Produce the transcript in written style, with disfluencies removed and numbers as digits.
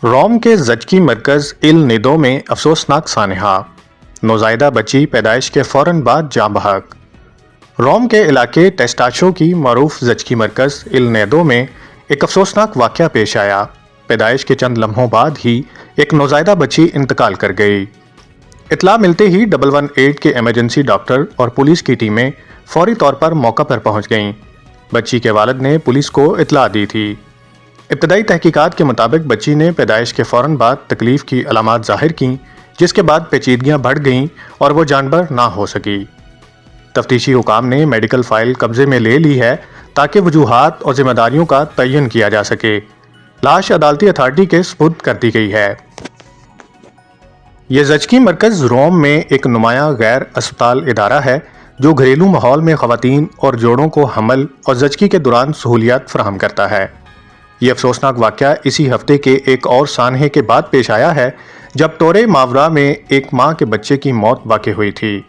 روم کے زچگی مرکز ایل نیدو میں افسوسناک سانحہ، نوزائیدہ بچی پیدائش کے فوراً بعد جاں بحق۔ روم کے علاقے ٹیسٹاچو کی معروف زچگی مرکز ایل نیدو میں ایک افسوسناک واقعہ پیش آیا۔ پیدائش کے چند لمحوں بعد ہی ایک نوزائیدہ بچی انتقال کر گئی۔ اطلاع ملتے ہی 118 کے ایمرجنسی ڈاکٹر اور پولیس کی ٹیمیں فوری طور پر موقع پر پہنچ گئیں۔ بچی کے والد نے پولیس کو اطلاع دی تھی۔ ابتدائی تحقیقات کے مطابق بچی نے پیدائش کے فوراً بعد تکلیف کی علامات ظاہر کیں، جس کے بعد پیچیدگیاں بڑھ گئیں اور وہ جانبر نہ ہو سکی۔ تفتیشی حکام نے میڈیکل فائل قبضے میں لے لی ہے تاکہ وجوہات اور ذمہ داریوں کا تعین کیا جا سکے۔ لاش عدالتی اتھارٹی کے سپرد کر دی گئی ہے۔ یہ زچگی مرکز روم میں ایک نمایاں غیر اسپتال ادارہ ہے جو گھریلو ماحول میں خواتین اور جوڑوں کو حمل اور زچگی کے دوران سہولیات فراہم کرتا ہے۔ یہ افسوسناک واقعہ اسی ہفتے کے ایک اور سانحے کے بعد پیش آیا ہے جب ٹورے ماورا میں ایک ماں کے بچے کی موت واقع ہوئی تھی۔